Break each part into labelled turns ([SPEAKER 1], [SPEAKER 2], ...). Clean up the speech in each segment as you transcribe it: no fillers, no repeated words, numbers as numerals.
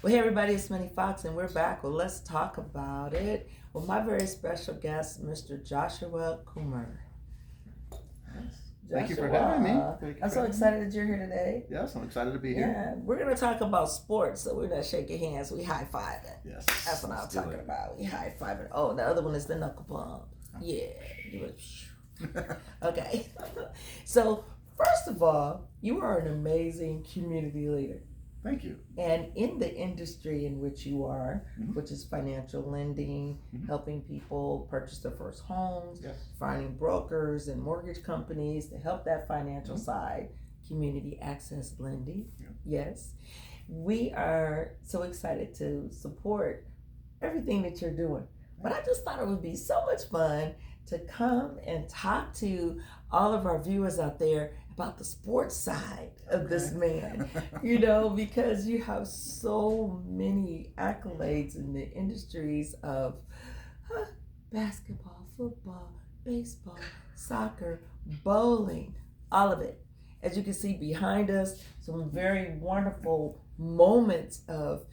[SPEAKER 1] Well, hey everybody, it's Minnie Fox, and we're back. Well, let's talk about it with my very special guest, Mr. Joshua Coomer.
[SPEAKER 2] Thank you for having me.
[SPEAKER 1] I'm so excited that you're here today.
[SPEAKER 2] Yes, I'm excited to be here.
[SPEAKER 1] Yeah, we're gonna talk about sports, so we're not shaking hands. We high fiving.
[SPEAKER 2] Yes,
[SPEAKER 1] that's what I'm talking about. We high fiving. Oh, the other one is the knuckle bump. Yeah, okay. So first of all, you are an amazing community leader.
[SPEAKER 2] Thank you.
[SPEAKER 1] And in the industry in which you are, which is financial lending, helping people purchase their first homes, finding brokers and mortgage companies to help that financial side, community access lending. Yes. We are so excited to support everything that you're doing. But I just thought it would be so much fun to come and talk to all of our viewers out there about the sports side of this man, because you have so many accolades in the industries of basketball, football, baseball, soccer, bowling, all of it. As you can see behind us, some very wonderful moments of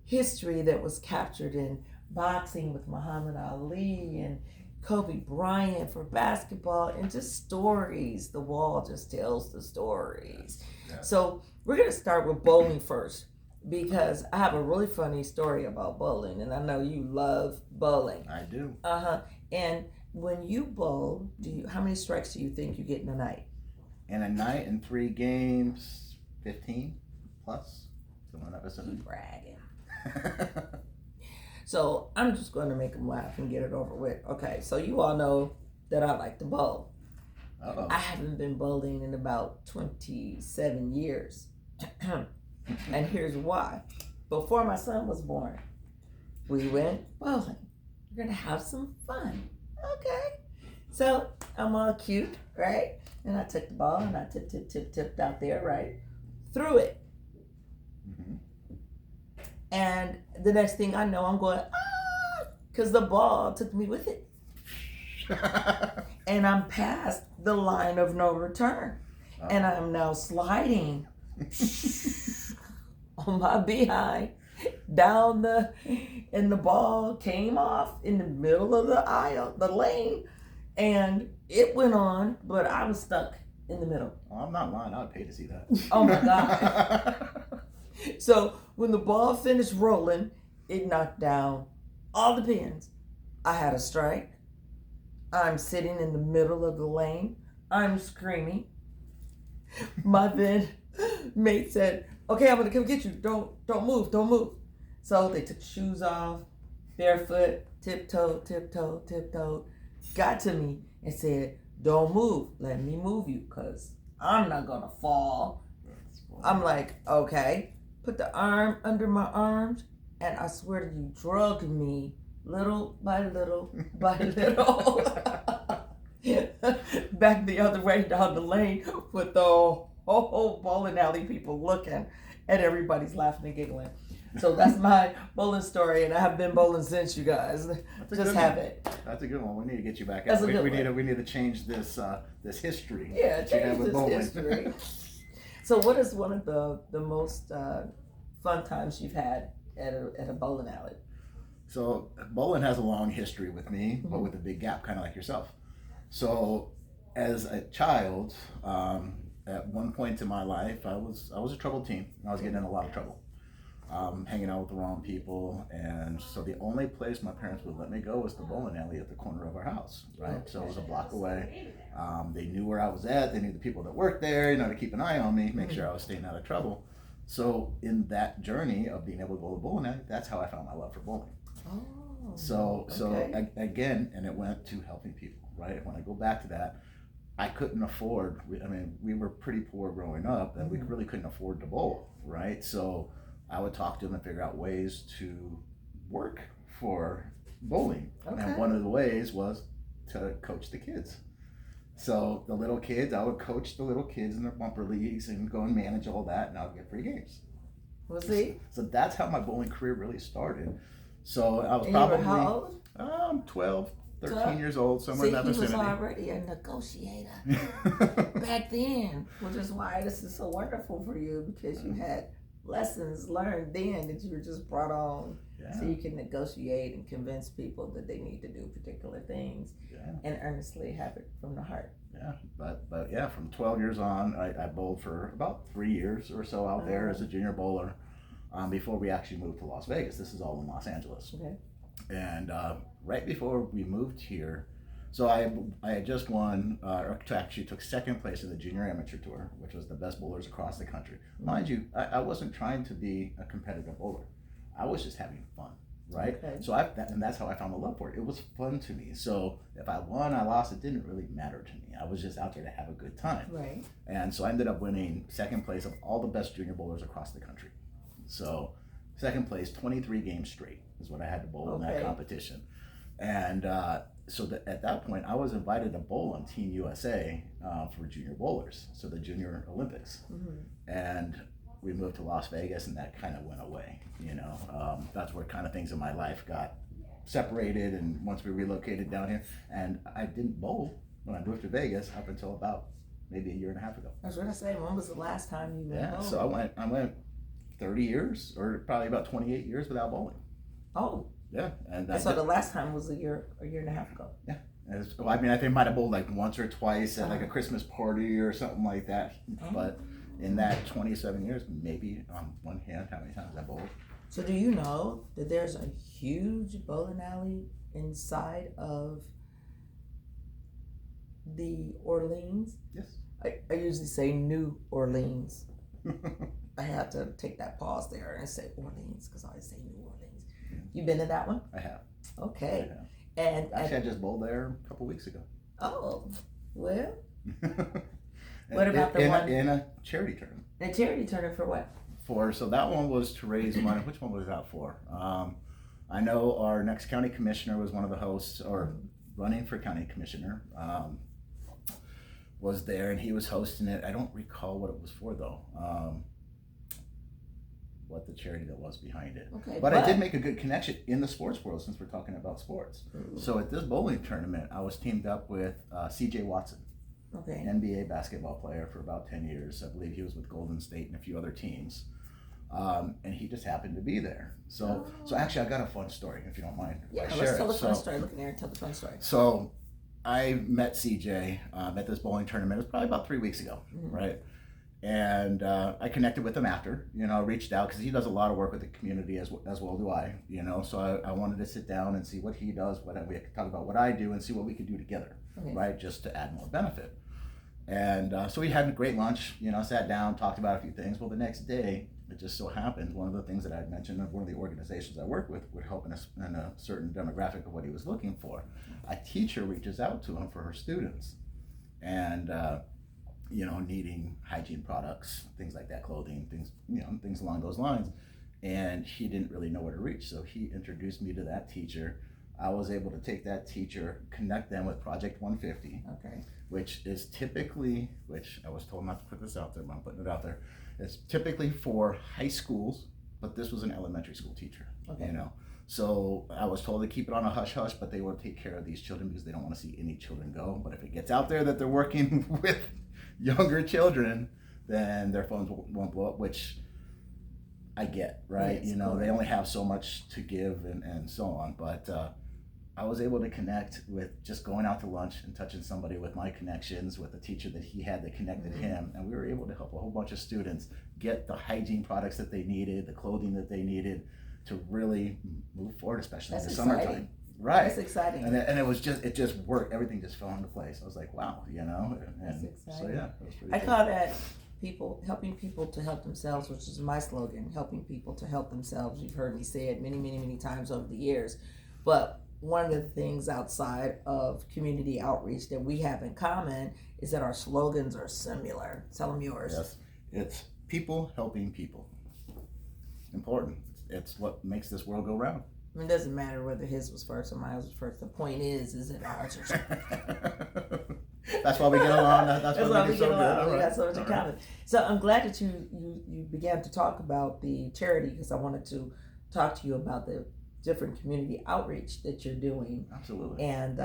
[SPEAKER 1] history that was captured in boxing with Muhammad Ali and Kobe Bryant for basketball, and just stories. The wall just tells the stories. So we're going to start with bowling first, because I have a really funny story about bowling, and I know you love bowling.
[SPEAKER 2] I do.
[SPEAKER 1] And when you bowl, how many strikes do you think you get in a night?
[SPEAKER 2] In a night, in 3 games, 15 plus. Someone that was
[SPEAKER 1] bragging. So I'm just going to make them laugh and get it over with. Okay, so you all know that I like to bowl.
[SPEAKER 2] Uh-oh.
[SPEAKER 1] I haven't been bowling in about 27 years. And here's why. Before my son was born, we went bowling. We're going to have some fun. Okay. So I'm all cute, right? And I took the ball and I tipped out there, right? Threw it. And the next thing I know, I'm going, because the ball took me with it. And I'm past the line of no return. And I'm now sliding on my behind down and the ball came off in the middle of the aisle, the lane, and it went on, but I was stuck in the middle.
[SPEAKER 2] Oh, I'm not lying. I would pay to see that.
[SPEAKER 1] Oh my God. So when the ball finished rolling, it knocked down all the pins. I had a strike. I'm sitting in the middle of the lane. I'm screaming. My then mate said, "Okay, I'm gonna come get you. Don't move. So they took shoes off, barefoot, tiptoe, got to me and said, "Don't move. Let me move you, because I'm not gonna fall." I'm like, okay. Put the arm under my arms, and I swear to you, drugged me little by little back the other way down the lane with the whole bowling alley people looking, and everybody's laughing and giggling. So that's my bowling story, and I have been bowling since, you guys. Just have it.
[SPEAKER 2] That's a good one. We need to get you back out. We need to change this history.
[SPEAKER 1] Yeah, change this history. So what is one of the most fun times you've had at a bowling alley?
[SPEAKER 2] So bowling has a long history with me, but with a big gap, kind of like yourself. So as a child, at one point in my life, I was a troubled teen. I was getting in a lot of trouble. Hanging out with the wrong people, and so the only place my parents would let me go was the bowling alley at the corner of our house, right? So it was a block away. They knew where I was at. They knew the people that worked there, to keep an eye on me, make sure I was staying out of trouble. So in that journey of being able to go to the bowling alley, that's how I found my love for bowling. So again, and it went to helping people, right? When I go back to that, I couldn't afford, we were pretty poor growing up, and we really couldn't afford to bowl, right? So I would talk to them and figure out ways to work for bowling. Okay. And one of the ways was to coach the kids. So the little kids, I would coach the little kids in their bumper leagues and go and manage all that, and I would get free games.
[SPEAKER 1] We'll see.
[SPEAKER 2] So that's how my bowling career really started. So I was
[SPEAKER 1] how old?
[SPEAKER 2] 12, 13 years old, somewhere in that vicinity.
[SPEAKER 1] He was already a negotiator back then, which is why this is so wonderful for you, because you had lessons learned then that you were just brought on
[SPEAKER 2] Yeah.
[SPEAKER 1] so you can negotiate and convince people that they need to do particular things
[SPEAKER 2] Yeah.
[SPEAKER 1] and earnestly have it from the heart.
[SPEAKER 2] Yeah, but yeah, from 12 years on, I bowled for about 3 years or so out there as a junior bowler, before we actually moved to Las Vegas. This is all in Los Angeles.
[SPEAKER 1] Okay.
[SPEAKER 2] And right before we moved here, so I had just won, or actually took second place in the junior amateur tour, which was the best bowlers across the country. Mind you, I wasn't trying to be a competitive bowler. I was just having fun, right?
[SPEAKER 1] Okay.
[SPEAKER 2] So and that's how I found the love for it. It was fun to me. So if I won, I lost, it didn't really matter to me. I was just out there to have a good time.
[SPEAKER 1] Right.
[SPEAKER 2] And so I ended up winning second place of all the best junior bowlers across the country. So second place, 23 games straight is what I had to bowl in that competition. And so at that point, I was invited to bowl on Team USA for junior bowlers, so the Junior Olympics. And we moved to Las Vegas, and that kind of went away. That's where kind of things in my life got separated, and once we relocated down here, and I didn't bowl when I moved to Vegas up until about maybe a year and a half ago.
[SPEAKER 1] I was going to say, when was the last time you went bowling?
[SPEAKER 2] So I went 30 years, or probably about 28 years without bowling.
[SPEAKER 1] Oh.
[SPEAKER 2] Yeah, and
[SPEAKER 1] so the last time was a year and a half ago.
[SPEAKER 2] Yeah, I think I might have bowled like once or twice at like a Christmas party or something like that. But in that 27 years, maybe on one hand, how many times I bowled.
[SPEAKER 1] So do you know that there's a huge bowling alley inside of the Orleans?
[SPEAKER 2] Yes.
[SPEAKER 1] I usually say New Orleans. I have to take that pause there and say Orleans because I always say New Orleans. You been to that one?
[SPEAKER 2] I have.
[SPEAKER 1] Okay.
[SPEAKER 2] I have.
[SPEAKER 1] And
[SPEAKER 2] actually, I just bowled there a couple weeks ago.
[SPEAKER 1] Oh, well. What about the one
[SPEAKER 2] in a charity tournament?
[SPEAKER 1] A charity tournament for what?
[SPEAKER 2] So that one was to raise money. Which one was that for? I know our next county commissioner was one of the hosts, or running for county commissioner. Was there, and he was hosting it. I don't recall what it was for though. What the charity that was behind it.
[SPEAKER 1] Okay,
[SPEAKER 2] but I did make a good connection in the sports world, since we're talking about sports.
[SPEAKER 1] Ooh.
[SPEAKER 2] So at this bowling tournament, I was teamed up with CJ Watson, NBA basketball player for about 10 years. I believe he was with Golden State and a few other teams. And he just happened to be there. So actually, I got a fun story, if you don't mind.
[SPEAKER 1] Yeah, let's tell the fun story. Look in there and tell the fun story.
[SPEAKER 2] So I met CJ at this bowling tournament. It was probably about 3 weeks ago, right? And I connected with him after, reached out because he does a lot of work with the community as well do I, so I wanted to sit down and see what he does, we could talk about what I do and see what we could do together, right, just to add more benefit. And so we had a great lunch, sat down, talked about a few things. Well, the next day, it just so happened, one of the things that I had mentioned of one of the organizations I work with would help in a certain demographic of what he was looking for. A teacher reaches out to him for her students, and needing hygiene products, things like that, clothing, things along those lines. And he didn't really know where to reach. So he introduced me to that teacher. I was able to take that teacher, connect them with Project 150, which is typically, which I was told not to put this out there, but I'm putting it out there. It's typically for high schools, but this was an elementary school teacher, So I was told to keep it on a hush-hush, but they will take care of these children because they don't want to see any children go. But if it gets out there that they're working with younger children, then their phones won't blow up, which I get, right? Yes, they only have so much to give and so on. But I was able to connect with just going out to lunch and touching somebody with my connections, with a teacher that he had that connected him. And we were able to help a whole bunch of students get the hygiene products that they needed, the clothing that they needed to really move forward, especially in the summertime. Right.
[SPEAKER 1] That's exciting.
[SPEAKER 2] And it just worked. Everything just fell into place. I was like, wow,
[SPEAKER 1] That's exciting.
[SPEAKER 2] So yeah, it was pretty
[SPEAKER 1] cool. Call that helping people to help themselves, which is my slogan, helping people to help themselves. You've heard me say it many, many, many times over the years. But one of the things outside of community outreach that we have in common is that our slogans are similar. Tell them yours.
[SPEAKER 2] Yes. It's people helping people. Important. It's what makes this world go round.
[SPEAKER 1] It doesn't matter whether his was first or mine was first. The point is that ours are second.
[SPEAKER 2] That's why we get along. That's why we get so
[SPEAKER 1] along.
[SPEAKER 2] good.
[SPEAKER 1] We got so much in common. So I'm glad that you began to talk about the charity, because I wanted to talk to you about the different community outreach that you're doing.
[SPEAKER 2] Absolutely.
[SPEAKER 1] And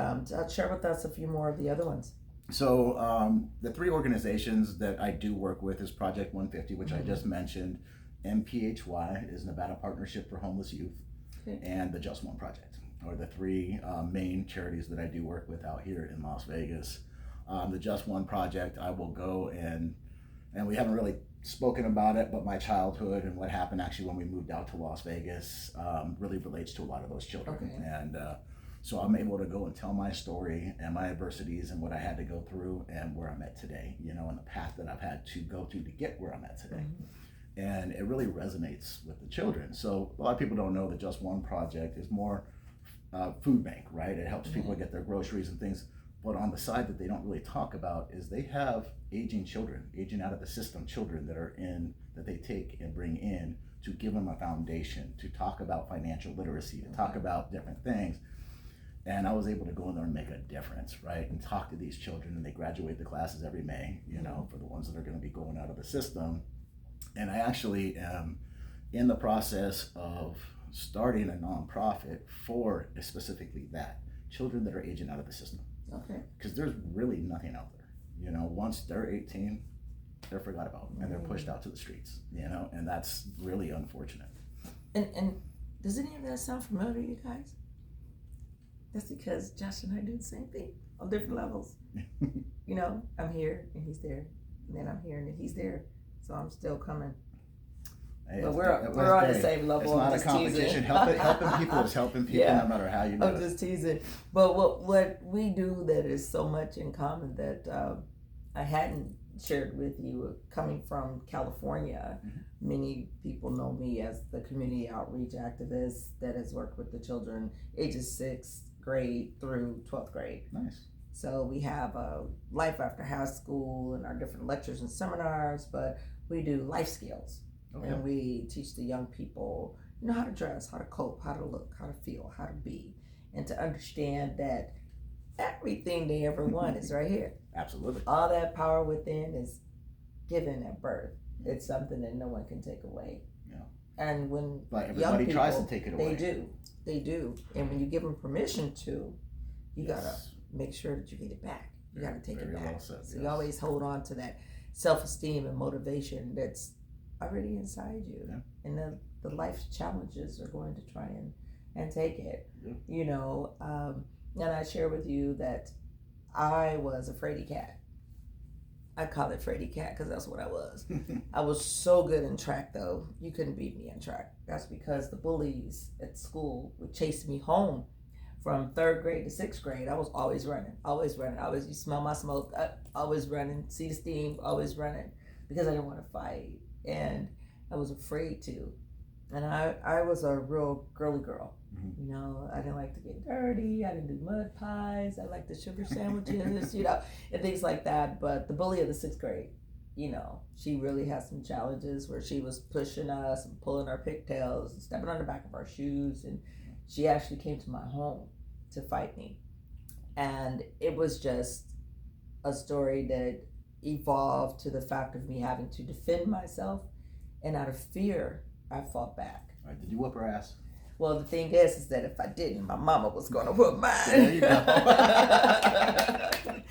[SPEAKER 1] share with us a few more of the other ones.
[SPEAKER 2] So the three organizations that I do work with is Project 150, which I just mentioned, NPHY is Nevada Partnership for Homeless Youth,
[SPEAKER 1] Okay.
[SPEAKER 2] and the Just One Project are the three main charities that I do work with out here in Las Vegas. The Just One Project, I will go and we haven't really spoken about it, but my childhood and what happened actually when we moved out to Las Vegas really relates to a lot of those children.
[SPEAKER 1] Okay.
[SPEAKER 2] And so I'm able to go and tell my story and my adversities and what I had to go through and where I'm at today, you know, and the path that I've had to go to get where I'm at today. Mm-hmm. And it really resonates with the children. So a lot of people don't know the Just One Project is more food bank, right? It helps people get their groceries and things. But on the side that they don't really talk about is they have aging children, aging out of the system children that they take and bring in to give them a foundation, to talk about financial literacy, to talk about different things. And I was able to go in there and make a difference, right? And talk to these children, and they graduate the classes every May, you know, for the ones that are going to be going out of the system. And I actually am in the process of starting a nonprofit for specifically that, children that are aging out of the system.
[SPEAKER 1] Okay.
[SPEAKER 2] Because there's really nothing out there. You know, once they're 18, they're forgot about and they're pushed out to the streets, you know, and that's really unfortunate.
[SPEAKER 1] And does any of that sound familiar to you guys? That's because Josh and I do the same thing on different levels. You know, I'm here and he's there, and then I'm here and then he's there, so I'm still coming.
[SPEAKER 2] Hey,
[SPEAKER 1] but we're on the same level.
[SPEAKER 2] It's not a competition. Helping people is helping people, no matter how you do it.
[SPEAKER 1] I'm just teasing. But what we do that is so much in common that I hadn't shared with you, coming from California. Mm-hmm. Many people know me as the community outreach activist that has worked with the children ages 6th grade through 12th grade.
[SPEAKER 2] Nice.
[SPEAKER 1] So we have life after high school and our different lectures and seminars, but we do life skills. Okay. And we teach the young people, you know, how to dress, how to cope, how to look, how to feel, how to be, and to understand that everything they ever want is right here.
[SPEAKER 2] Absolutely.
[SPEAKER 1] All that power within is given at birth. It's something that no one can take away. Yeah. And when
[SPEAKER 2] everybody people, tries to take it away.
[SPEAKER 1] They do. And when you give them permission to, you gotta make sure that you get it back. You gotta take it back. Well said, so you always hold on to that self-esteem and motivation that's already inside you. Yeah. And the life challenges are going to try and take it. Yeah. You know, and I share with you that I was a fraidy cat. I call it fraidy cat because that's what I was. I was so good in track, though. You couldn't beat me in track. That's because the bullies at school would chase me home from 3rd grade to 6th grade. I was always running. You smell my smoke, always running, see the steam, always running, because I didn't want to fight. And I was afraid to. And I was a real girly girl. Mm-hmm. You know, I didn't like to get dirty. I didn't do mud pies. I liked the sugar sandwiches, you know, and things like that. But the bully of the 6th grade, you know, she really had some challenges where she was pushing us and pulling our pigtails and stepping on the back of our shoes. And she actually came to my home to fight me. And it was just a story that evolved to the fact of me having to defend myself. And out of fear, I fought back.
[SPEAKER 2] All right, did you whoop her ass?
[SPEAKER 1] Well, the thing is that if I didn't, my mama was going to whoop mine.
[SPEAKER 2] There you go.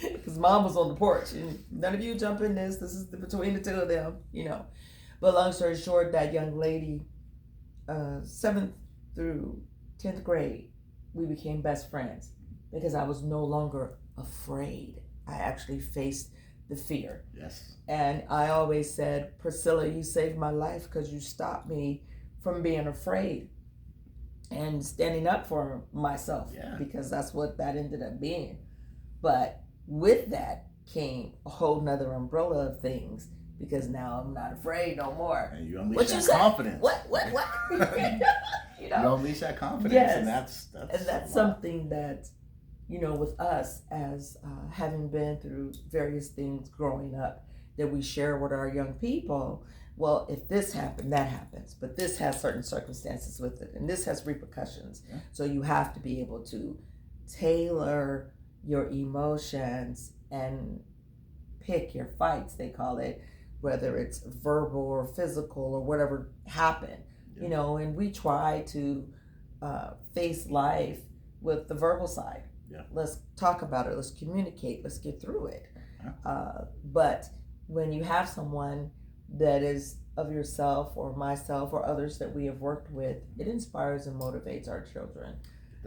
[SPEAKER 1] Because mom was on the porch. And none of you jump in this. This is between the two of them, you know. But long story short, that young lady, 7th through 10th grade, we became best friends because I was no longer afraid. I actually faced the fear.
[SPEAKER 2] Yes.
[SPEAKER 1] And I always said, Priscilla, you saved my life because you stopped me from being afraid and standing up for myself, because that's what that ended up being. But with that came a whole nother umbrella of things, because now I'm not afraid no more.
[SPEAKER 2] And you unleash that confidence.
[SPEAKER 1] What?
[SPEAKER 2] You know? You unleash that confidence,
[SPEAKER 1] yes.
[SPEAKER 2] And that's
[SPEAKER 1] something that, you know, with us as having been through various things growing up, that we share with our young people. Well, if this happened, that happens. But this has certain circumstances with it, and this has repercussions. Yeah. So you have to be able to tailor your emotions and pick your fights, they call it, whether it's verbal or physical or whatever happened. Yeah. You know, and we try to face life with the verbal side. Yeah. Let's talk about it. Let's communicate. Let's get through it. Yeah. But when you have someone that is of yourself or myself or others that we have worked with, it inspires and motivates our children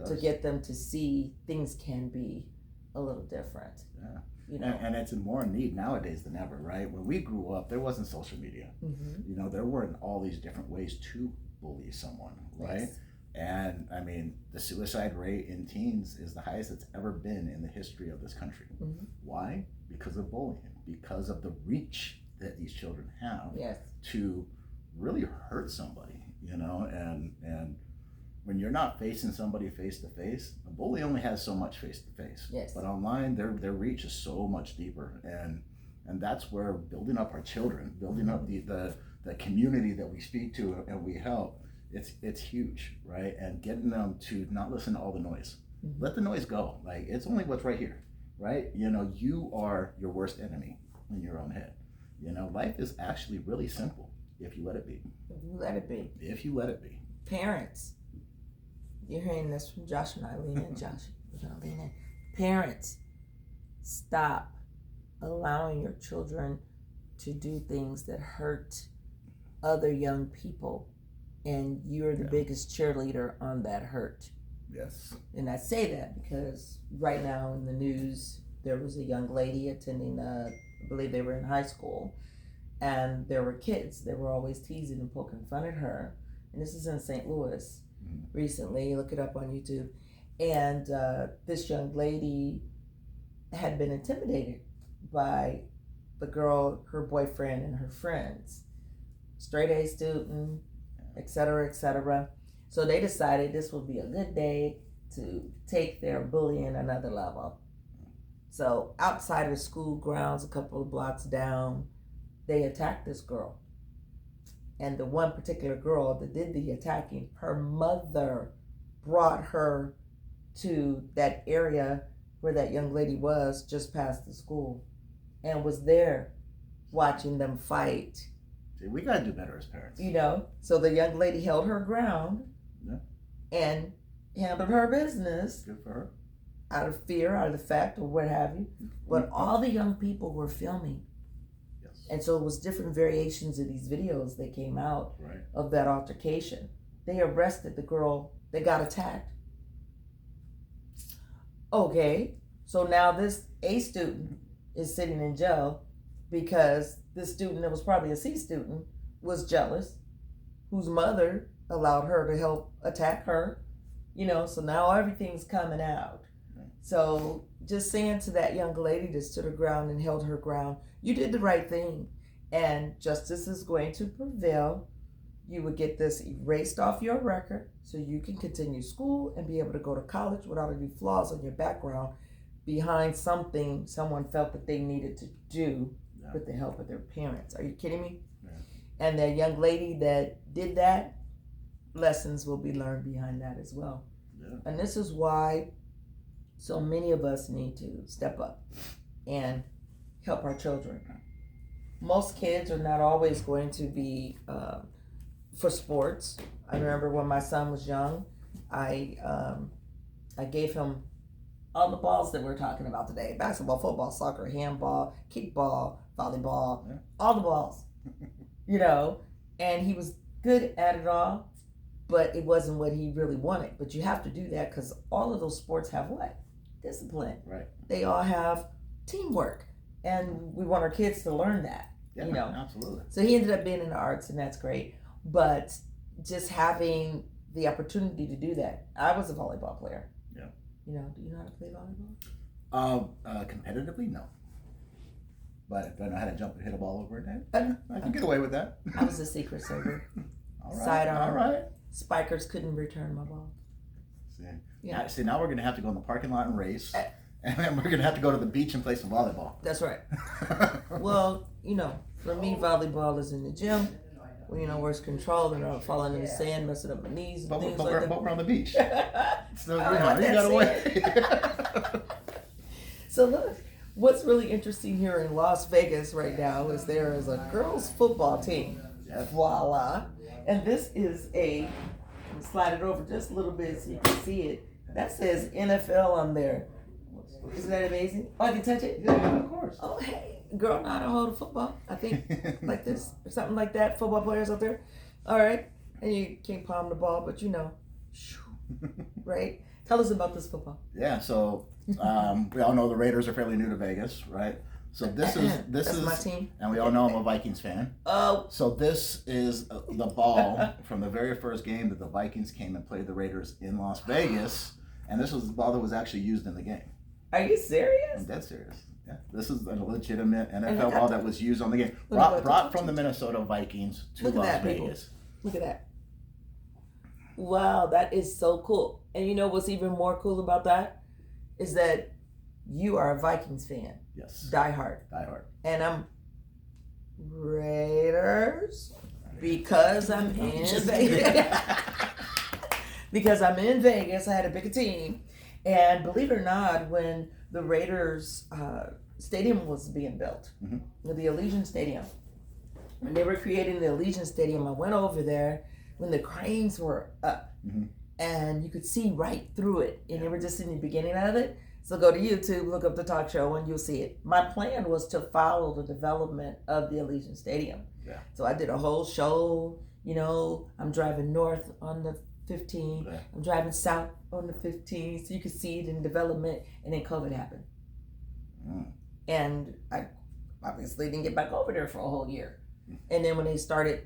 [SPEAKER 1] to get them to see things can be a little different.
[SPEAKER 2] Yeah.
[SPEAKER 1] You know?
[SPEAKER 2] And it's more in need nowadays than ever, right? When we grew up, there wasn't social media.
[SPEAKER 1] Mm-hmm.
[SPEAKER 2] You know, there weren't all these different ways to bully someone, right?
[SPEAKER 1] Yes.
[SPEAKER 2] And I mean, the suicide rate in teens is the highest it's ever been in the history of this country.
[SPEAKER 1] Mm-hmm.
[SPEAKER 2] Why? Because of bullying, because of the reach that these children have
[SPEAKER 1] Yes.
[SPEAKER 2] to really hurt somebody, you know, and when you're not facing somebody face to face, a bully only has so much face to face.
[SPEAKER 1] Yes.
[SPEAKER 2] But online, their reach is so much deeper, and that's where building up our children, building up the community that we speak to and we help, it's huge, right? And getting them to not listen to all the noise. Mm-hmm. Let the noise go. Like, it's only what's right here, right? You know, you are your worst enemy in your own head. You know, life is actually really simple if you let it be.
[SPEAKER 1] If you let it be.
[SPEAKER 2] If you let it be.
[SPEAKER 1] Parents, you're hearing this from Josh and Eileen and Josh. Parents, stop allowing your children to do things that hurt other young people, and you're the biggest cheerleader on that hurt.
[SPEAKER 2] Yes.
[SPEAKER 1] And I say that because right now in the news, there was a young lady attending, I believe they were in high school, and there were kids that were always teasing and poking fun at her. And this is in St. Louis recently. Look it up on YouTube. And this young lady had been intimidated by the girl, her boyfriend, and her friends. Straight A student, etc., etc. So they decided this would be a good day to take their bullying another level. So outside of the school grounds, a couple of blocks down, they attacked this girl. And the one particular girl that did the attacking, her mother brought her to that area where that young lady was just past the school and was there watching them fight.
[SPEAKER 2] See, we gotta do better as parents.
[SPEAKER 1] You know, so the young lady held her ground and handled her business.
[SPEAKER 2] Good for her.
[SPEAKER 1] Out of fear, out of the fact, or what have you. But all the young people were filming.
[SPEAKER 2] Yes.
[SPEAKER 1] And so it was different variations of these videos that came out of that altercation. They arrested the girl that got attacked. Okay, so now this A student is sitting in jail because this student that was probably a C student was jealous, whose mother allowed her to help attack her. You know, so now everything's coming out. So just saying to that young lady that stood her ground and held her ground, you did the right thing, and justice is going to prevail. You would get this erased off your record so you can continue school and be able to go to college without any flaws in your background behind something someone felt that they needed to do with the help of their parents. Are you kidding me?
[SPEAKER 2] Yeah.
[SPEAKER 1] And that young lady that did that, lessons will be learned behind that as well.
[SPEAKER 2] Yeah.
[SPEAKER 1] And this is why so many of us need to step up and help our children. Most kids are not always going to be for sports. I remember when my son was young, I gave him all the balls that we're talking about today: basketball, football, soccer, handball, kickball, volleyball, all the balls. You know, and he was good at it all, but it wasn't what he really wanted. But you have to do that because all of those sports have what? Discipline.
[SPEAKER 2] Right.
[SPEAKER 1] They all have teamwork, and we want our kids to learn that.
[SPEAKER 2] Yeah,
[SPEAKER 1] you know,
[SPEAKER 2] absolutely.
[SPEAKER 1] So he ended up being in the arts, and that's great. But just having the opportunity to do that, I was a volleyball player.
[SPEAKER 2] Yeah.
[SPEAKER 1] You know, do you know how to play volleyball?
[SPEAKER 2] Competitively, no. But if I know how to jump and hit a ball over it, I can get away with that.
[SPEAKER 1] I was a secret server.
[SPEAKER 2] All right.
[SPEAKER 1] Sidearm.
[SPEAKER 2] All right.
[SPEAKER 1] Spikers couldn't return my ball.
[SPEAKER 2] Yeah. Now we're going to have to go in the parking lot and race. And then we're going to have to go to the beach and play some volleyball.
[SPEAKER 1] That's right. Well, you know, for me, volleyball is in the gym. Well, you know, where's control and I'm falling in the sand, messing up my knees and things like that.
[SPEAKER 2] But we're on the beach. So, you
[SPEAKER 1] got
[SPEAKER 2] away.
[SPEAKER 1] So look, what's really interesting here in Las Vegas right now is there is a girls football team.
[SPEAKER 2] Yes.
[SPEAKER 1] Voila. And this is slide it over just a little bit so you can see it. That says NFL on there. Isn't that amazing? Oh, I can touch it?
[SPEAKER 2] Yeah, of course.
[SPEAKER 1] Oh, hey, girl, know how to hold a football. I think like this or something like that. Football players out there. All right. And you can't palm the ball, but you know. Right? Tell us about this football.
[SPEAKER 2] Yeah, so we all know the Raiders are fairly new to Vegas, right? So this is
[SPEAKER 1] my team.
[SPEAKER 2] And we all know I'm a Vikings fan.
[SPEAKER 1] Oh.
[SPEAKER 2] So this is the ball from the very first game that the Vikings came and played the Raiders in Las Vegas, and this was the ball that was actually used in the game.
[SPEAKER 1] Are you serious?
[SPEAKER 2] I'm dead serious. Yeah, this is a legitimate NFL ball that was used on the game, brought from the Minnesota Vikings to Las Vegas.
[SPEAKER 1] Look at that. Wow, that is so cool. And you know what's even more cool about that is that you are a Vikings fan.
[SPEAKER 2] Yes.
[SPEAKER 1] Die hard. And I'm Raiders because I'm in Vegas. Because I'm in Vegas, I had to pick a team. And believe it or not, when the Raiders stadium was being built, the Allegiant Stadium, when they were creating the Allegiant Stadium, I went over there when the cranes were up, and you could see right through it, and they were just in the beginning of it. So go to YouTube, look up the talk show, and you'll see it. My plan was to follow the development of the Allegiant Stadium.
[SPEAKER 2] Yeah.
[SPEAKER 1] So I did a whole show. You know, I'm driving north on the 15.
[SPEAKER 2] Yeah.
[SPEAKER 1] I'm driving south on the 15, so you could see it in development, and then COVID happened. And I obviously didn't get back over there for a whole year. And then when they started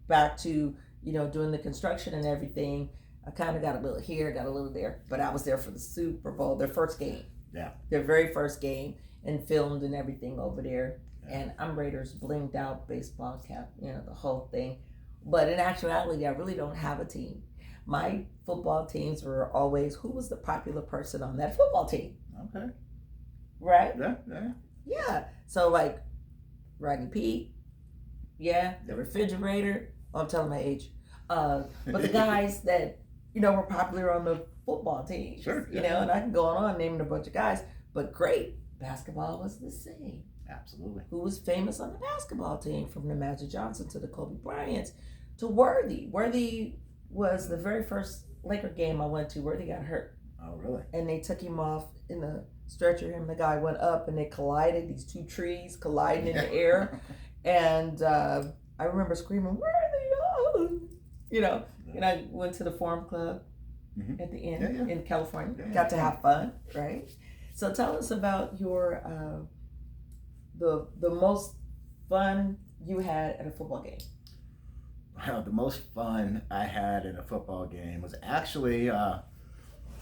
[SPEAKER 1] back to, you know, doing the construction and everything, I kind of got a little here, got a little there. But I was there for the Super Bowl, their first game.
[SPEAKER 2] Yeah.
[SPEAKER 1] Their very first game, and filmed and everything over there. Yeah. And I'm Raiders blinged out baseball cap, you know, the whole thing. But in actuality, I really don't have a team. My football teams were always, who was the popular person on that football team?
[SPEAKER 2] Okay.
[SPEAKER 1] Right?
[SPEAKER 2] Yeah.
[SPEAKER 1] So like Rodney Pete, the refrigerator. Oh, I'm telling my age. But the guys that, you know, were popular on the football team.
[SPEAKER 2] Sure.
[SPEAKER 1] You know, and I can go on naming a bunch of guys. But great, basketball was the same.
[SPEAKER 2] Absolutely.
[SPEAKER 1] Who was famous on the basketball team, from the Magic Johnson to the Kobe Bryants to Worthy. Worthy was the very first Laker game I went to. Worthy got hurt.
[SPEAKER 2] Oh, really?
[SPEAKER 1] And they took him off in the stretcher. Him and the guy went up, and they collided. These two trees colliding in the air. And I remember screaming, Worthy, oh! You know, and I went to the Forum Club at the end in California. Got to have fun, right? So tell us about your the most fun you had at a football game.
[SPEAKER 2] Well, the most fun I had in a football game was actually, I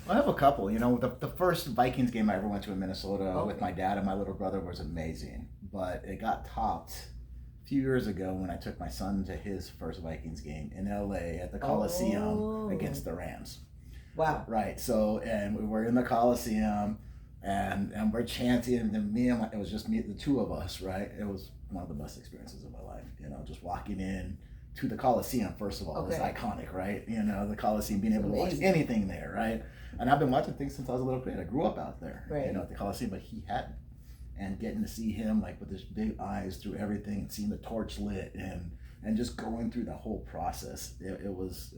[SPEAKER 2] have a couple. You know, the first Vikings game I ever went to in Minnesota with my dad and my little brother was amazing. But it got topped a few years ago when I took my son to his first Vikings game in LA at the Coliseum against the Rams.
[SPEAKER 1] Wow.
[SPEAKER 2] Right. So, and we were in the Coliseum, and we're chanting, and it was just me, the two of us, right? It was one of the best experiences of my life, you know, just walking in to the Coliseum, first of all, is iconic, right? You know, the Coliseum, being able to watch anything there, right? And I've been watching things since I was a little kid. I grew up out there, you know, at the Coliseum, but he hadn't. And getting to see him, like, with his big eyes through everything, and seeing the torch lit, and just going through the whole process, it was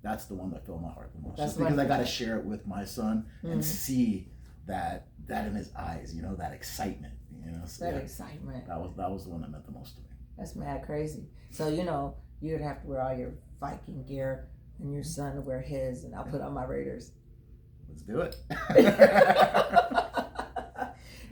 [SPEAKER 2] that's the one that filled my heart the most. Just because I got to share it with my son and see that in his eyes, you know, that excitement, you know. So,
[SPEAKER 1] excitement.
[SPEAKER 2] That was the one that meant the most to me.
[SPEAKER 1] That's mad crazy. So, you know, you'd have to wear all your Viking gear, and your son to wear his, and I'll put on my Raiders.
[SPEAKER 2] Let's do it.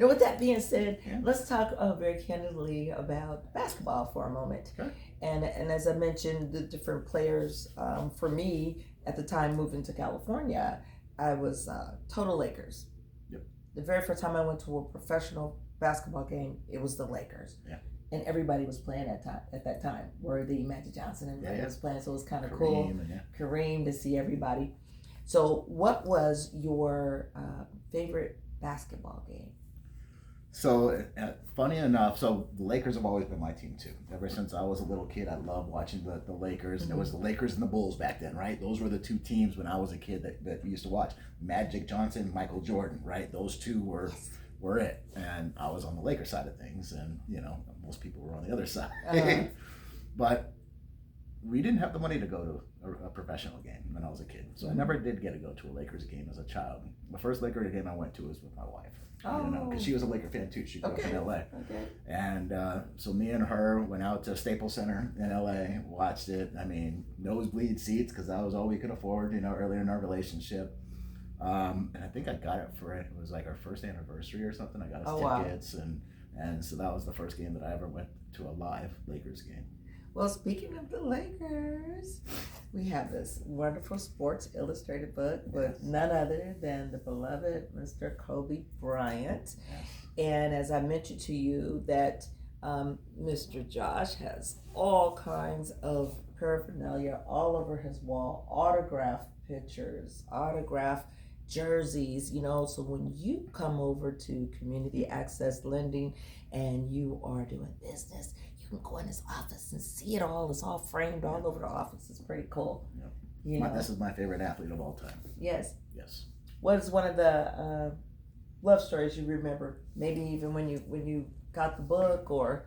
[SPEAKER 1] Now, with that being said, let's talk very candidly about basketball for a moment.
[SPEAKER 2] Okay.
[SPEAKER 1] And as I mentioned, the different players, for me, at the time moving to California, I was total Lakers.
[SPEAKER 2] Yep.
[SPEAKER 1] The very first time I went to a professional basketball game, it was the Lakers.
[SPEAKER 2] Yeah.
[SPEAKER 1] And everybody was playing at that time. Worthy, Magic Johnson, and everybody was playing, so it was kind of cool. Kareem, to see everybody. So what was your favorite basketball game?
[SPEAKER 2] So, funny enough, so the Lakers have always been my team too. Ever since I was a little kid, I loved watching the Lakers. And it was the Lakers and the Bulls back then, right? Those were the two teams when I was a kid that we used to watch. Magic Johnson, Michael Jordan, right? Those two were it. And I was on the Lakers side of things, and, you know, most people were on the other side. But we didn't have the money to go to a professional game when I was a kid, so I never did get to go to a Lakers game as a child. The first Lakers game I went to was with my wife. Because she was a Laker fan too. She grew up in LA.
[SPEAKER 1] Okay.
[SPEAKER 2] And so me and her went out to Staples Center in LA, watched it. I mean, nosebleed seats because that was all we could afford, earlier in our relationship. And I think I got it for it. It was like our first anniversary or something. I got us tickets, and so that was the first game that I ever went to a live Lakers game.
[SPEAKER 1] Well, speaking of the Lakers, we have this wonderful Sports Illustrated book with none other than the beloved Mr. Kobe Bryant.
[SPEAKER 2] Yes.
[SPEAKER 1] And as I mentioned to you, that Mr. Josh has all kinds of paraphernalia all over his wall, autographed pictures, autographed jerseys, so when you come over to Community Access Lending and you are doing business, you can go in his office and see it all. It's all framed all over the office. It's pretty cool.
[SPEAKER 2] Yep. This is my favorite athlete of all time.
[SPEAKER 1] Yes.
[SPEAKER 2] Yes.
[SPEAKER 1] What is one of the love stories you remember? Maybe even when you got the book, or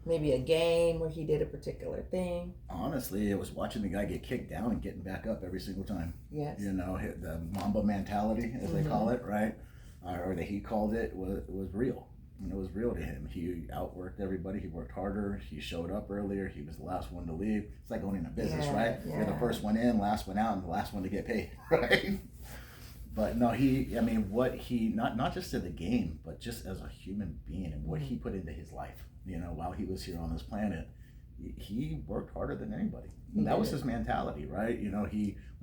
[SPEAKER 1] maybe a game where he did a particular thing.
[SPEAKER 2] Honestly, it was watching the guy get kicked down and getting back up every single time.
[SPEAKER 1] Yes.
[SPEAKER 2] The Mamba mentality, as they call it, right? Or that he called it, was real. It was real to him. He outworked everybody. He worked harder. He showed up earlier. He was the last one to leave. It's like owning a business, right?
[SPEAKER 1] Yeah.
[SPEAKER 2] You're the first one in, last one out, and the last one to get paid, right? But no, what he, not just to the game, but just as a human being and what he put into his life, while he was here on this planet, he worked harder than anybody. And that was his mentality, right? When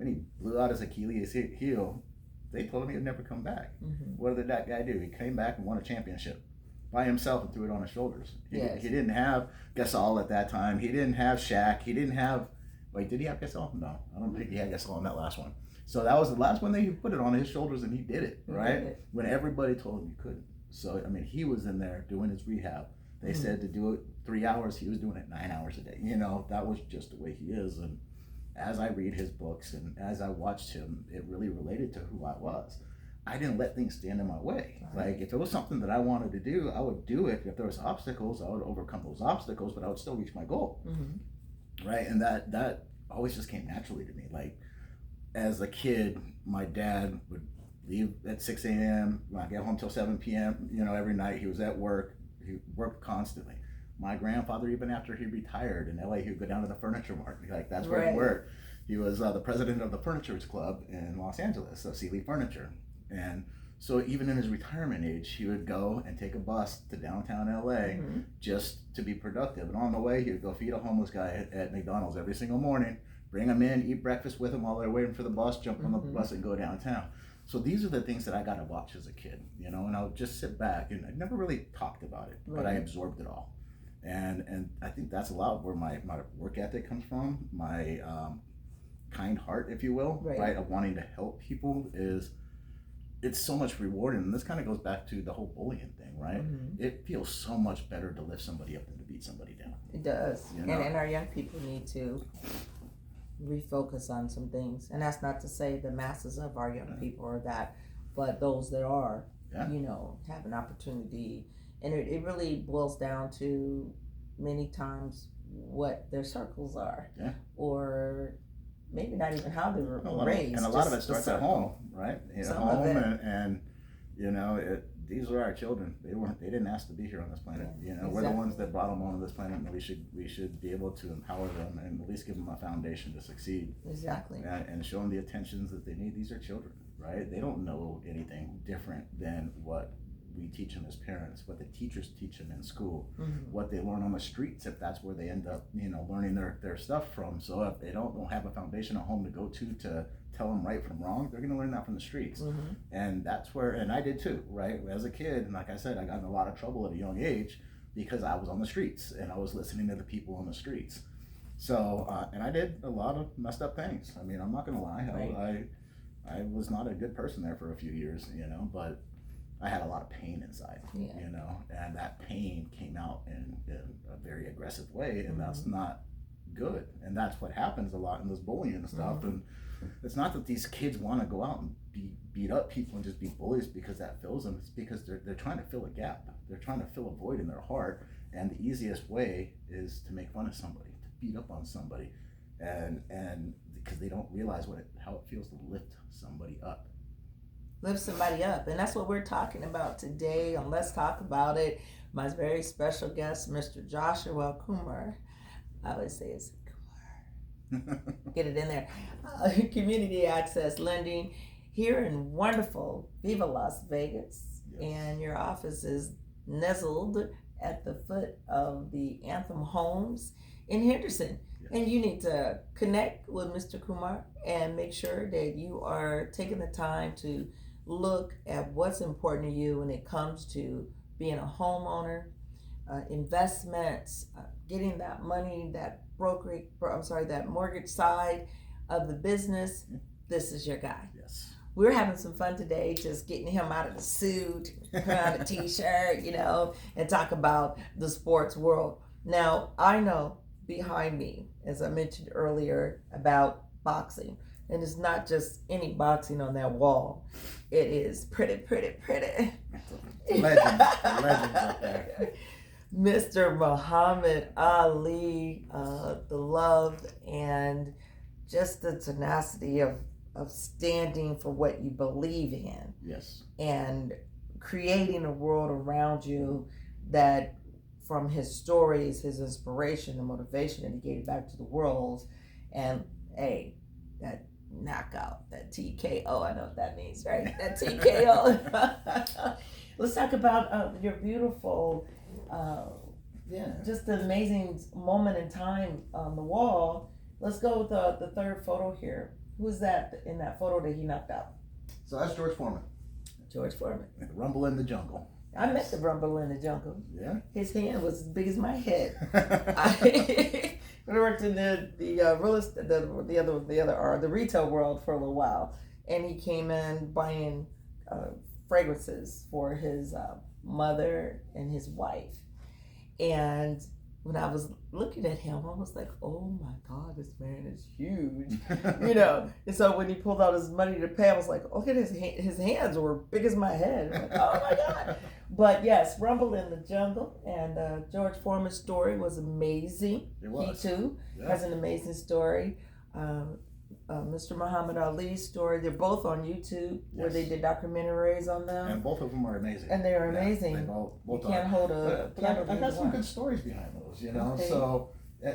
[SPEAKER 2] he blew out his Achilles heel, they told him he'd never come back. What did that guy do? He came back and won a championship by himself and threw it on his shoulders. He didn't have Gasol at that time. He didn't have Shaq. He didn't have, did he have Gasol? No, I don't think he had Gasol on that last one. So that was the last one that he put it on his shoulders, and he did it, right? When everybody told him he couldn't. So, he was in there doing his rehab. They said to do it 3 hours, he was doing it 9 hours a day. That was just the way he is. And as I read his books and as I watched him, it really related to who I was. I didn't let things stand in my way. Like, if it was something that I wanted to do, I would do it. If there was obstacles, I would overcome those obstacles, but I would still reach my goal, right? And that always just came naturally to me. Like, as a kid, my dad would leave at 6 a.m., not get home till 7 p.m., every night. He was at work. He worked constantly. My grandfather, even after he retired in LA, he would go down to the furniture market. Like, that's where he worked. He was the president of the Furnitures Club in Los Angeles, so Sealy Furniture. And so even in his retirement age, he would go and take a bus to downtown LA just to be productive. And on the way, he would go feed a homeless guy at McDonald's every single morning, bring him in, eat breakfast with him while they're waiting for the bus, jump on the bus and go downtown. So these are the things that I got to watch as a kid, and I would just sit back, and I never really talked about it, but I absorbed it all. And I think that's a lot of where my work ethic comes from, my kind heart, if you will, right, of wanting to help people. It's so much rewarding. And this kind of goes back to the whole bullying thing, right? It feels so much better to lift somebody up than to beat somebody down.
[SPEAKER 1] It does. And our young people need to refocus on some things. And that's not to say the masses of our young people are that, but those that are, have an opportunity. And it really boils down to many times what their circles are, or maybe not even how they were raised.
[SPEAKER 2] And a lot of it starts at home, right? Home these are our children. They didn't ask to be here on this planet. We're the ones that brought them onto this planet, and we should be able to empower them and at least give them a foundation to succeed.
[SPEAKER 1] Exactly.
[SPEAKER 2] And show them the attentions that they need. These are children, right? They don't know anything different than what we teach them as parents, what the teachers teach them in school, what they learn on the streets, if that's where they end up, learning their stuff from. So if they don't have a foundation at home to go to tell them right from wrong, they're going to learn that from the streets. And that's where, and I did too, right? As a kid, and like I said, I got in a lot of trouble at a young age because I was on the streets and I was listening to the people on the streets. So, and I did a lot of messed up things. I mean, I'm not going to lie. I was not a good person there for a few years, but I had a lot of pain inside, and that pain came out in a very aggressive way, and that's not good. And that's what happens a lot in this bullying and stuff. And it's not that these kids want to go out and beat up people and just be bullies because that fills them. It's because they're trying to fill a gap. They're trying to fill a void in their heart. And the easiest way is to make fun of somebody, to beat up on somebody. and because they don't realize how it feels to lift somebody up.
[SPEAKER 1] Lift somebody up. And that's what we're talking about today on Let's Talk About It. My very special guest, Mr. Joshua Kumar. I always say it's Kumar. Get it in there. Community access lending here in wonderful Viva Las Vegas. Yes. And your office is nestled at the foot of the Anthem Homes in Henderson. Yes. And you need to connect with Mr. Kumar and make sure that you are taking the time to look at what's important to you when it comes to being a homeowner, investments, getting that money, that mortgage side of the business. This is your guy.
[SPEAKER 2] Yes.
[SPEAKER 1] We're having some fun today, just getting him out of the suit, put on a t-shirt, and talk about the sports world. Now, I know behind me, as I mentioned earlier, about boxing. And it's not just any boxing on that wall. It is pretty.
[SPEAKER 2] Legends up there.
[SPEAKER 1] Mr. Muhammad Ali, the love and just the tenacity of standing for what you believe in.
[SPEAKER 2] Yes. And
[SPEAKER 1] creating a world around you that, from his stories, his inspiration, the motivation that he gave back to the world, and that knockout, that TKO, I know what that means, right? That TKO. Let's talk about your beautiful, just an amazing moment in time on the wall. Let's go with the third photo here. Who's that in that photo that he knocked out?
[SPEAKER 2] So that's George Foreman.
[SPEAKER 1] George Foreman.
[SPEAKER 2] Rumble in the Jungle.
[SPEAKER 1] I met the Rumble in the Jungle.
[SPEAKER 2] Yeah.
[SPEAKER 1] His hand was as big as my head. I worked in the real estate, the retail world for a little while, and he came in buying fragrances for his mother and his wife. And when I was looking at him, I was like, "Oh my God, this man is huge," And so when he pulled out his money to pay, I was like, "Look at his hands were big as my head." I'm like, "Oh my God!" But yes, Rumble in the Jungle, and George Foreman's story was amazing.
[SPEAKER 2] It was.
[SPEAKER 1] He too has an amazing story. Mr. Muhammad Ali's story, they're both on YouTube, where they did documentaries on them.
[SPEAKER 2] And both of them are amazing.
[SPEAKER 1] And they're amazing.
[SPEAKER 2] They both
[SPEAKER 1] you can't
[SPEAKER 2] are.
[SPEAKER 1] hold a
[SPEAKER 2] But I got some good stories behind those,
[SPEAKER 1] Okay.
[SPEAKER 2] So,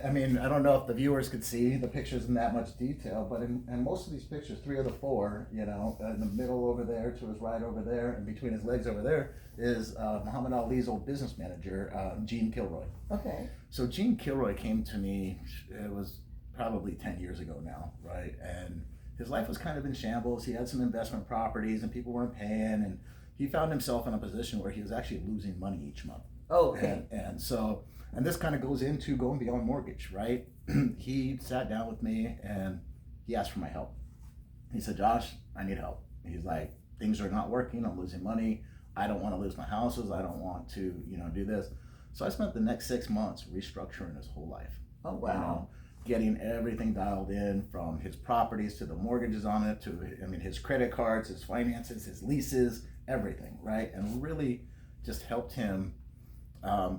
[SPEAKER 2] I mean, I don't know if the viewers could see the pictures in that much detail, but in most of these pictures, 3 of the 4, in the middle over there, to his right over there, and between his legs over there, is Muhammad Ali's old business manager, Gene Kilroy.
[SPEAKER 1] Okay.
[SPEAKER 2] So Gene Kilroy came to me, it was probably 10 years ago now, right? And his life was kind of in shambles. He had some investment properties and people weren't paying, and he found himself in a position where he was actually losing money each month.
[SPEAKER 1] Oh, okay.
[SPEAKER 2] And this kind of goes into going beyond mortgage, right? He sat down with me and he asked for my help. He said, "Josh, I need help." He's like, "Things are not working. I'm losing money. I don't want to lose my houses. I don't want to, do this." So I spent the next 6 months restructuring his whole life.
[SPEAKER 1] Oh, wow.
[SPEAKER 2] Getting everything dialed in, from his properties to the mortgages on it to, his credit cards, his finances, his leases, everything, right? And really just helped him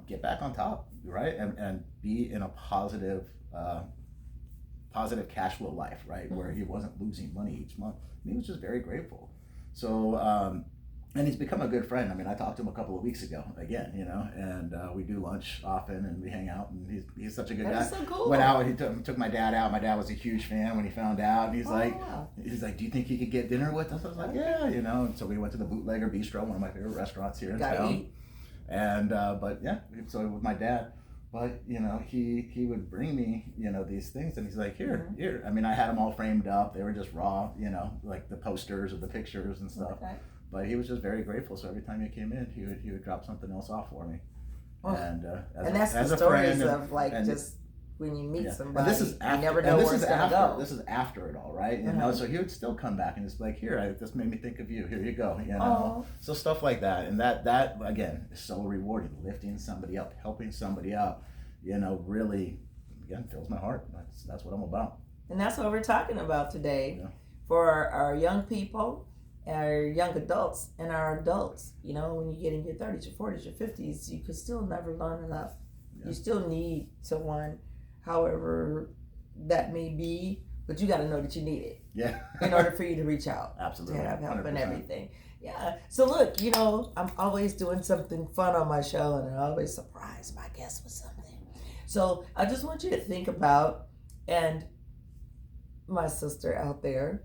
[SPEAKER 2] get back on top, right? And be in a positive cash flow life, right? Where he wasn't losing money each month. And he was just very grateful. So, and he's become a good friend. I talked to him a couple of weeks ago again, and we do lunch often and we hang out, and he's such a good guy.
[SPEAKER 1] That's so cool.
[SPEAKER 2] Went out, he took my dad out. My dad was a huge fan when he found out, and he's like,
[SPEAKER 1] wow.
[SPEAKER 2] "Do you think you could get dinner with us?" I was like, "Yeah, And so we went to the Bootlegger Bistro, one of my favorite restaurants here in town.
[SPEAKER 1] Eat.
[SPEAKER 2] And but yeah, so with my dad, but he would bring me these things, and he's like, here. I had them all framed up. They were just raw, like the posters of the pictures and stuff.
[SPEAKER 1] Okay.
[SPEAKER 2] But he was just very grateful. So every time he came in, he would drop something else off for me.
[SPEAKER 1] Oh.
[SPEAKER 2] And
[SPEAKER 1] that's the stories of just when you meet somebody,
[SPEAKER 2] and this is after,
[SPEAKER 1] you never know where it's going to go.
[SPEAKER 2] This is after it all, right? So he would still come back and just be like, "Here, this made me think of you. Here you go."
[SPEAKER 1] Oh.
[SPEAKER 2] So stuff like that, and that again is so rewarding. Lifting somebody up, helping somebody out, really, again, fills my heart. That's what I'm about.
[SPEAKER 1] And that's what we're talking about today,
[SPEAKER 2] for
[SPEAKER 1] our young people, our young adults, and our adults. When you get in your 30s, your 40s, your 50s, you could still never learn enough. You still need someone, however that may be, but you got to know that you need it
[SPEAKER 2] Yeah.
[SPEAKER 1] in order for you to reach out.
[SPEAKER 2] Absolutely.
[SPEAKER 1] To have help
[SPEAKER 2] 100%.
[SPEAKER 1] and everything. Yeah. So look, I'm always doing something fun on my show, and I always surprise my guests with something. So I just want you to think about, and my sister out there,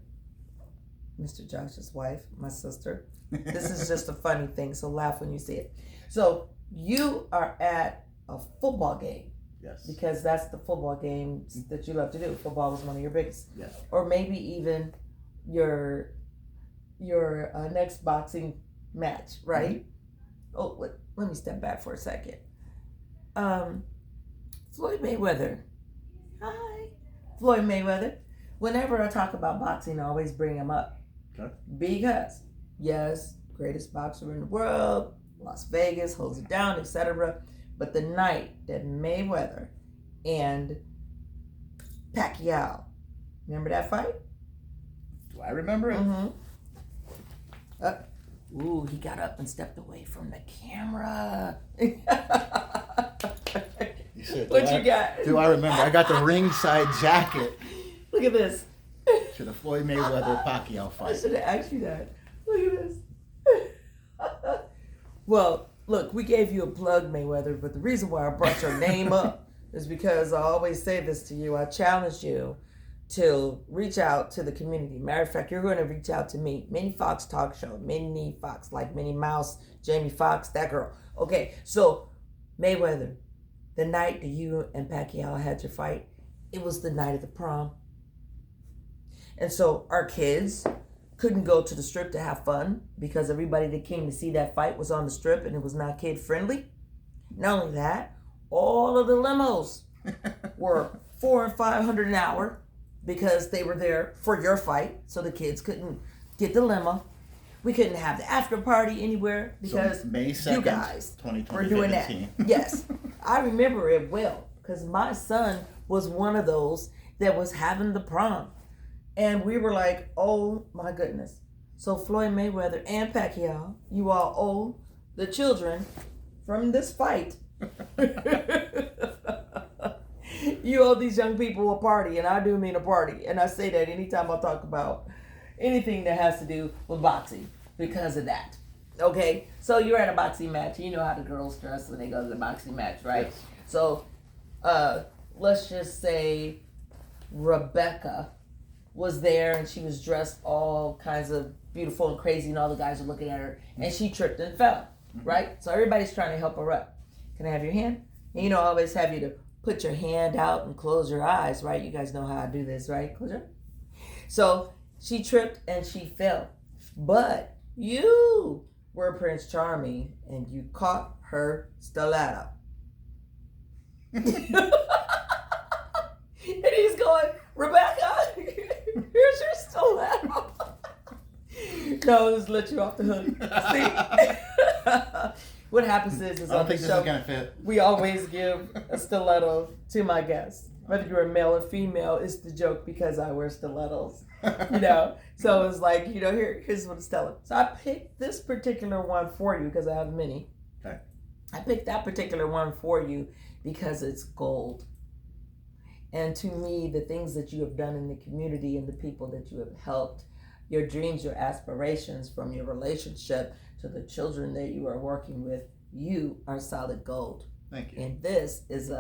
[SPEAKER 1] Mr. Josh's wife, my sister. This is just a funny thing, so laugh when you see it. So you are at a football game.
[SPEAKER 2] Yes.
[SPEAKER 1] Because that's the football games that you love to do. Football was one of your biggest.
[SPEAKER 2] Yes.
[SPEAKER 1] Or maybe even your next boxing match, right? Mm-hmm. Oh, let me step back for a second. Floyd Mayweather. Hi. Floyd Mayweather. Whenever I talk about boxing, I always bring him up.
[SPEAKER 2] Okay.
[SPEAKER 1] Because, yes, greatest boxer in the world, Las Vegas, holds it down, etc. But the night that Mayweather and Pacquiao, remember that fight?
[SPEAKER 2] Do I remember it?
[SPEAKER 1] Mm-hmm. He got up and stepped away from the camera.
[SPEAKER 2] You said,
[SPEAKER 1] what you got?
[SPEAKER 2] Do I remember? I got the ringside jacket
[SPEAKER 1] Look at this.
[SPEAKER 2] to the Floyd Mayweather Pacquiao fight.
[SPEAKER 1] I should have asked you that. Look at this. Well, look, we gave you a plug, Mayweather, but the reason why I brought your name up is because I always say this to you. I challenge you to reach out to the community. Matter of fact, you're going to reach out to me. Minnie Fox Talk Show. Minnie Fox, like Minnie Mouse, Jamie Foxx, that girl. Okay, so Mayweather, the night that you and Pacquiao had your fight, it was the night of the prom. And so our kids couldn't go to the strip to have fun because everybody that came to see that fight was on the strip and it was not kid friendly. Not only that, all of the limos were $400 and $500 an hour because they were there for your fight, so the kids couldn't get the limo. We couldn't have the after party anywhere because
[SPEAKER 2] May 2nd,
[SPEAKER 1] you guys
[SPEAKER 2] 2020
[SPEAKER 1] were doing that. Yes, I remember it well because my son was one of those that was having the prom. And we were like, oh my goodness. So Floyd Mayweather and Pacquiao, you all owe the children from this fight. You owe these young people a party, and I do mean a party. And I say that anytime I talk about anything that has to do with boxing because of that. Okay? So you're at a boxing match. You know how the girls dress when they go to the boxing match, right?
[SPEAKER 2] Yes.
[SPEAKER 1] So let's just say Rebecca was there and she was dressed all kinds of beautiful and crazy and all the guys are looking at her and she tripped and fell, right? So everybody's trying to help her up. Can I have your hand? And I always have you to put your hand out and close your eyes, right? You guys know how I do this, right? Close your. So she tripped and she fell. But you were Prince Charming and you caught her stiletto. And he's going, Rebecca, here's your stiletto. No, just let you off the hook. See? What happens is
[SPEAKER 2] I don't
[SPEAKER 1] on the
[SPEAKER 2] think this
[SPEAKER 1] show,
[SPEAKER 2] is gonna fit.
[SPEAKER 1] we always give a stiletto to my guests. Whether you're a male or female, it's the joke because I wear stilettos. So it's like, here's what it's telling. So I picked this particular one for you because I have many.
[SPEAKER 2] Okay.
[SPEAKER 1] I picked that particular one for you because it's gold. And to me, the things that you have done in the community and the people that you have helped, your dreams, your aspirations, from your relationship to the children that you are working with, you are solid gold.
[SPEAKER 2] Thank you.
[SPEAKER 1] And this is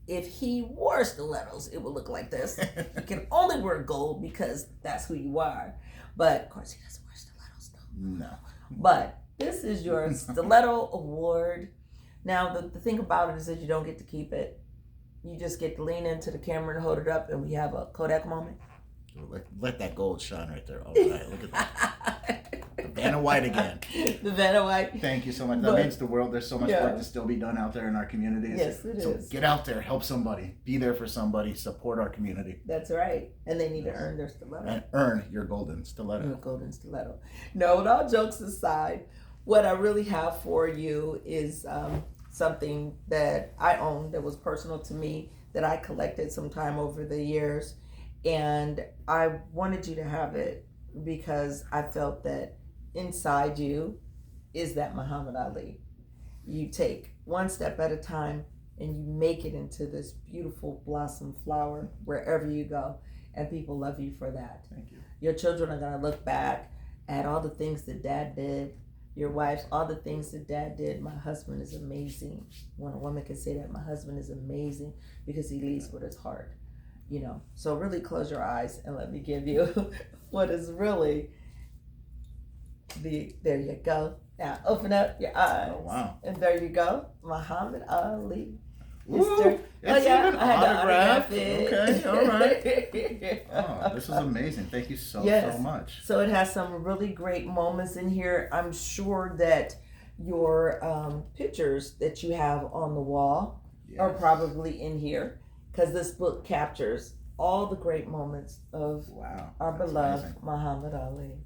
[SPEAKER 1] if he wore stilettos, it would look like this. He can only wear gold because that's who you are. But of course, he doesn't wear stilettos though.
[SPEAKER 2] No.
[SPEAKER 1] But this is your stiletto award. Now, the thing about it is that you don't get to keep it. You just get to lean into the camera and hold it up, and we have a Kodak moment.
[SPEAKER 2] Let that gold shine right there. All right, look at that. The Vanna White again.
[SPEAKER 1] The Vanna White.
[SPEAKER 2] Thank you so much. That means the world. There's so much work to still be done out there in our communities.
[SPEAKER 1] Yes, it is.
[SPEAKER 2] Get out there, help somebody, be there for somebody, support our community.
[SPEAKER 1] That's right. And they need to earn their stiletto.
[SPEAKER 2] And earn your golden stiletto.
[SPEAKER 1] Your golden stiletto. No, but all jokes aside, what I really have for you is something that I own that was personal to me that I collected sometime over the years. And I wanted you to have it because I felt that inside you is that Muhammad Ali. You take one step at a time, and you make it into this beautiful blossom flower wherever you go. And people love you for that.
[SPEAKER 2] Thank you.
[SPEAKER 1] Your children are going to look back at all the things that dad did. Your wife, all the things that dad did. My husband is amazing. When a woman can say that, my husband is amazing because he leads with his heart. You know, so really close your eyes and let me give you what is really there you go. Now open up your eyes.
[SPEAKER 2] Oh, wow.
[SPEAKER 1] And there you go. Muhammad Ali.
[SPEAKER 2] Ooh, it's even
[SPEAKER 1] I had to
[SPEAKER 2] autographed.
[SPEAKER 1] autograph it.
[SPEAKER 2] Okay, all right. Oh, this is amazing. Thank you so much.
[SPEAKER 1] So it has some really great moments in here. I'm sure that your pictures that you have on the wall are probably in here because this book captures all the great moments of our beloved
[SPEAKER 2] amazing.
[SPEAKER 1] Muhammad Ali.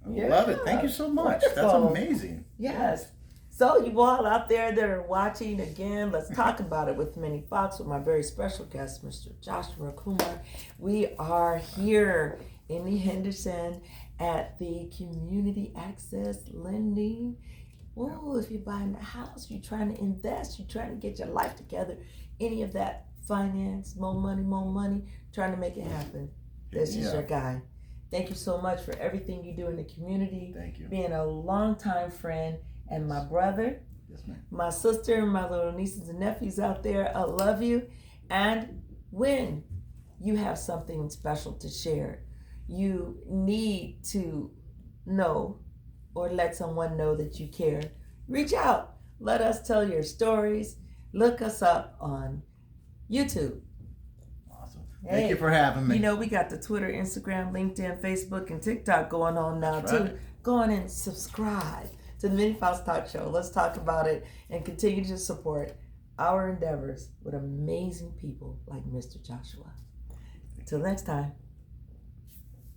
[SPEAKER 2] I love it. Thank you so much.
[SPEAKER 1] Wonderful.
[SPEAKER 2] That's amazing.
[SPEAKER 1] Yes. So you all out there that are watching, again, let's talk about it with Minnie Fox with my very special guest, Mr. Joshua Kumar. We are here in the Henderson at the Community Access Lending. Ooh, if you're buying a house, you're trying to invest, you're trying to get your life together, any of that finance, more money, trying to make it happen. This is your guy. Thank you so much for everything you do in the community.
[SPEAKER 2] Thank you.
[SPEAKER 1] Being a longtime friend. And my brother, my sister, and my little nieces and nephews out there, I love you. And when you have something special to share, you need to know or let someone know that you care. Reach out. Let us tell your stories. Look us up on YouTube.
[SPEAKER 2] Awesome. Thank you for having me.
[SPEAKER 1] You know, we got the Twitter, Instagram, LinkedIn, Facebook, and TikTok going on now, too. Go on and subscribe to the Minnie Fox Talk Show. Let's talk about it and continue to support our endeavors with amazing people like Mr. Joshua. Until next time.